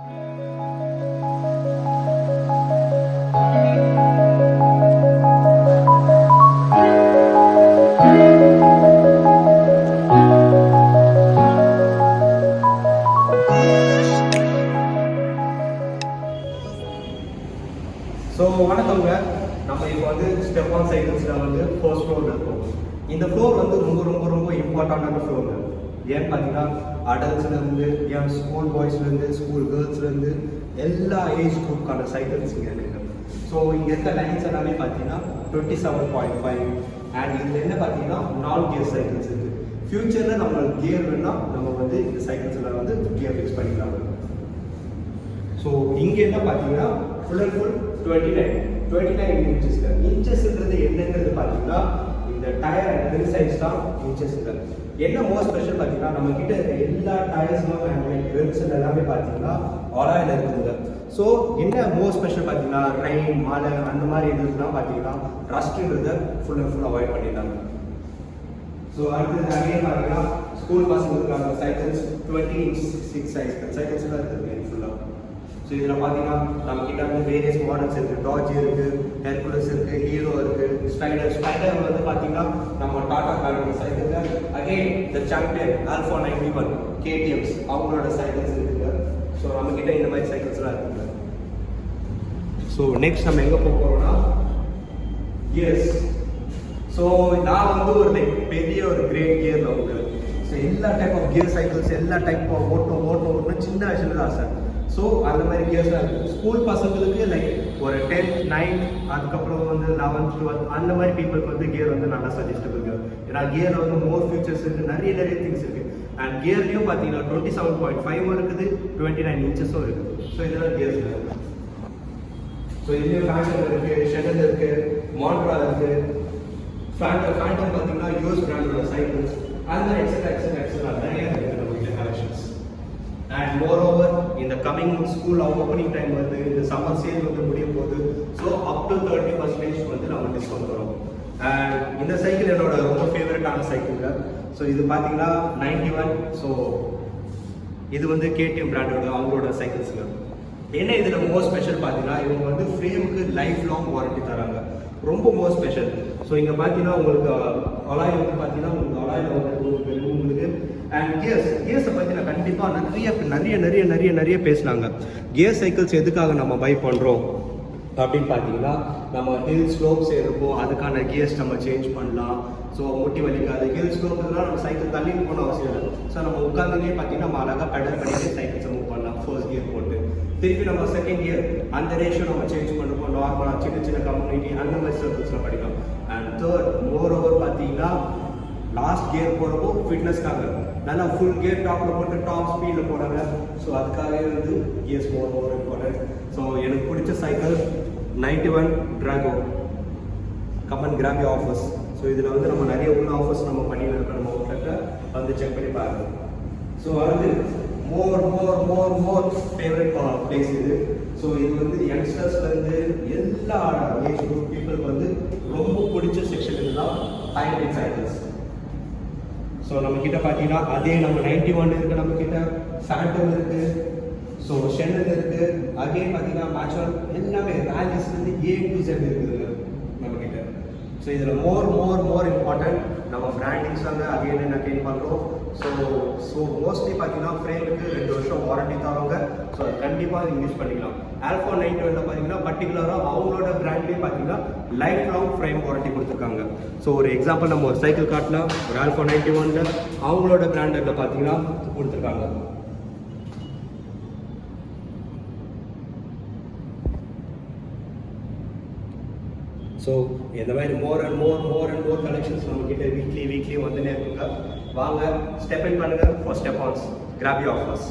So வணக்கங்க. நம்ம இப்போ வந்து ஸ்டெப் ஆன் சைக்கிள்ஸில் வந்து ஃபர்ஸ்ட் ஃப்ளோரில் இருக்கோம். இந்த ஃப்ளோர் வந்து ரொம்ப ரொம்ப ரொம்ப இம்பார்ட்டண்டான ஃப்ளோருங்க. ஏன்னு பார்த்தீங்கன்னா அடல்ட்ஸ்லேருந்து என் ஸ்கூல் பாய்ஸ்லேருந்து ஸ்கூல் கேர்ள்ஸ்லேருந்து எல்லா ஏஜ் குரூப்புக்கான சைக்கிள்ஸ் இங்கே இருக்குது. ஸோ இங்கே இருக்க லைன்ஸ் எல்லாமே பார்த்தீங்கன்னா 27.5 அண்ட் இதில் என்ன பார்த்தீங்கன்னா 4 கியர் சைக்கிள்ஸ் இருக்குது. ஃப்யூச்சரில் நம்ம கியர் வேணால் நம்ம வந்து இந்த சைக்கிள்ஸில் வந்து கியர் ஃபிக்ஸ் பண்ணிக்கலாம். ஸோ இங்கே என்ன பார்த்தீங்கன்னா ஃபுல் அண்ட் ஃபுல் 29 இன்ச்சஸ்ன்றது என்னங்கிறது பார்த்தீங்கன்னா இந்த டயர் அண்ட் சைஸ் தான் இன்ச்சஸ். என்ன மோஸ்ட் ஸ்பெஷல் பார்த்தீங்கன்னா நம்ம கிட்ட இருக்க எல்லா டயர்ஸும் அண்ட் ரிம்ஸ் எல்லாமே பார்த்தீங்கன்னா ஆலாயில் இருக்குதுங்க. ஸோ என்ன மோஸ்ட் ஸ்பெஷல் பார்த்தீங்கன்னா ரெயின் மழை அந்த மாதிரி இதுலாம் பார்த்தீங்கன்னா ரஸ்ட்ன்றதை ஃபுல் அண்ட் ஃபுல் அவாய்ட் பண்ணிடலாங்க. ஸோ அடுத்தது அகைன் பார்த்தீங்கன்னா ஸ்கூல் பசங்களுக்கான சைக்கிள்ஸ் 20 சைஸ் சைக்கிள்ஸ்லாம் இருக்குது ஃபுல்லாக. ஸோ இதில் பார்த்தீங்கன்னா நம்ம கிட்ட வந்து வேரியஸ் மாடல்ஸ் இருக்குது. டாஜ் இருக்குது, ஹெர்குலஸ் இருக்குது, ஹீரோ இருக்குது, ஸ்பைடர் வந்து பார்த்தீங்கன்னா நம்ம டாடா காரோட சைக்கிள். அகைன் த சாம்பியன் ஆல்ஃபா 91 கேடிஎம்ஸ் அவங்களோட சைக்கிள்ஸ் இருக்குது. ஸோ நம்ம கிட்ட இந்த மாதிரி சைக்கிள்ஸ்லாம் இருக்குங்க. ஸோ நெக்ஸ்ட் நம்ம எங்கே போக போகிறோம்னா கியர்ஸ். ஸோ நான் வந்து ஒரு பெரிய ஒரு கிரேட் கியரில் வந்து ஸோ எல்லா டைப் ஆஃப் கியர் சைக்கிள்ஸ் எல்லா டைப் ஆஃப் ஓட்டணும் சின்ன வயசுல தான் சார். ஸோ அந்த மாதிரி கியர்ஸ்லாம் இருக்குது. ஸ்கூல் பசங்களுக்கு லைக் ஒரு 10th 9th அதுக்கப்புறம் வந்து 11th 12th அந்த மாதிரி பீப்புளுக்கு வந்து கியர் வந்து நல்லா சஜஸ்டபிள். ஏன்னா கியரில் வந்து மோர் ஃபியூச்சர்ஸ் இருக்குது, நிறைய திங்ஸ் இருக்குது. அண்ட் கியர்லேயும் பார்த்தீங்கன்னா 27.5 இருக்குது, 29 இன்ச்சஸும் இருக்குது. ஸோ இதெல்லாம் கியர்ஸ் இருக்குது. ஸோ இதுலேயும் ஃபேண்டம் இருக்குது, ஷெடல் இருக்குது, மாண்ட்ரா இருக்குது. ஃபேண்டம் பார்த்தீங்கன்னா யூஎஸ் பிராண்டோட சைக்கிள்ஸ் அது மாதிரி எக்ஸட்ரா நிறைய இருக்குது நம்ம கலெக்ஷன்ஸ். அண்ட் மோர் ஓவர் இந்த கமிங் ஸ்கூல் ஓப்பனிங் டைம் வந்து இந்த சம்மர் சேல் வந்து முடிய போகுது. ஸோ அப் டு 30% வந்து நம்ம டிஸ்கவுண்ட் தரோம். அண்ட் இந்த சைக்கிள் என்னோட ரொம்ப ஃபேவரட்டான சைக்கிள். ஸோ இது பார்த்தீங்கன்னா 91. ஸோ இது வந்து கேடிஎம் பிராண்டோட அவங்களோட சைக்கிள்ஸுங்க. என்ன இதில் மோஸ்ட் ஸ்பெஷல் பார்த்தீங்கன்னா இவங்க வந்து ஃப்ரேமுக்கு லைஃப் லாங் வாரண்டி தராங்க. ரொம்ப மோஸ்ட் ஸ்பெஷல். ஸோ இங்கே பார்த்தீங்கன்னா உங்களுக்கு அலாய் வந்து பார்த்தீங்கன்னா உங்களுக்கு அலாயில் வந்து உங்களுக்கு அண்ட் கியர்ஸை பற்றி நான் கண்டிப்பாக நிறைய பேசினாங்க. கியர் சைக்கிள்ஸ் எதுக்காக நம்ம பை பண்ணுறோம் அப்படின்னு பார்த்தீங்கன்னா நம்ம ஹில் ஸ்லோப்ஸ் இருக்கும், அதுக்கான கியர்ஸ் நம்ம சேஞ்ச் பண்ணலாம். ஸோ முட்டி வலிக்காது. ஹில் ஸ்லோப்லாம் நம்ம சைக்கிள் தள்ளின்னு போன அவசியம் இல்லை. ஸோ நம்ம உட்காந்துனே பார்த்தீங்கன்னா நம்ம அழகாக பெடல் பண்ணிட்டு சைக்கிள்ஸை மூவ் பண்ணலாம். ஃபர்ஸ்ட் கியர் போட்டு திருப்பி நம்ம செகண்ட் கியர் அந்த ரேஷியோ நம்ம சேஞ்ச் பண்ணுவோம். நார்மலாக சின்ன கம்யூனிட்டி அந்த மாதிரி சர்க்கிள்ஸ்லாம் படிக்கலாம். அண்ட் தேர்ட் மோர் ஓவர் பார்த்தீங்கன்னா லாஸ்ட் கியர் போகிறப்போ ஃபிட்னஸ்க்காக நல்லா ஃபுல் கியர் டாப்பில் போட்டு டாப் ஸ்பீடில் போகிறாங்க. ஸோ அதுக்காகவே வந்து கியர்ஸ் மோர் இம்பார்ட்டன்ட். ஸோ எனக்கு பிடிச்ச சைக்கிள் 91 டிராகோ. கமன் கிராபி ஆஃபர்ஸ். ஸோ இதில் வந்து நம்ம நிறைய உள்ள ஆஃபர்ஸ் நம்ம பண்ணிட்டு இருக்கோம். நம்ம கிட்ட வந்து செக் பண்ணி பாருங்க. ஸோ அடுத்து மோர் ஃபேவரட் பிளேஸ் இது. ஸோ இது வந்து யங்ஸ்டர்ஸ்லேருந்து எல்லா ஏஜ் குரூப் பீப்புளுக்கு வந்து ரொம்ப பிடிச்ச செக்ஷன் இதுதான் ஹைபிரிட் சைக்கிள்ஸ். ஸோ நம்ம கிட்ட பார்த்தீங்கன்னா அதே நம்ம 91 இருக்குது, நம்ம கிட்ட ஃபேண்டம் இருக்குது, ஸோ ஷெடல் இருக்குது. அதே பார்த்தீங்கன்னா மேட்ச்வால் எல்லாமே ரேலிஸ்லேருந்து A to Z இருக்குதுங்க நம்ம கிட்ட. ஸோ இதில் மோர் இம்பார்ட்டன்ட் நம்ம பிராண்டிங்ஸ் வந்து அகைன் பண்ணுறோம். ஸோ மோஸ்ட்லி பார்த்தீங்கன்னா ஃப்ரேமுக்கு 2 வருஷம் வாரண்டி தராங்க. ஸோ அது கண்டிப்பாக நீங்கள் யூஸ் பண்ணிக்கலாம். ஆல்ஃபா 91 பார்த்தீங்கன்னா பர்டிகுலராக அவங்களோட பிராண்ட்லேயே பார்த்தீங்கன்னா லைஃப் லாங் ஃப்ரேம் வாரண்டி கொடுத்துருக்காங்க. ஸோ ஒரு எக்ஸாம்பிள் நம்ம ஒரு சைக்கிள் காட்டினா ஒரு ஆல்ஃபா 91 அவங்களோட பிராண்டில் பார்த்தீங்கன்னா கொடுத்துருக்காங்க. ஸோ இந்த மாதிரி மோர் அண்ட் மோர் கலெக்ஷன்ஸ் நம்மக்கிட்ட வீக்லி வந்துனே இருக்குங்க. வாங்க ஸ்டெப் இன் பண்ணுங்கள் ஃபார் ஸ்டெப் ஆன்ஸ் கிராபி ஆஃபர்ஸ்.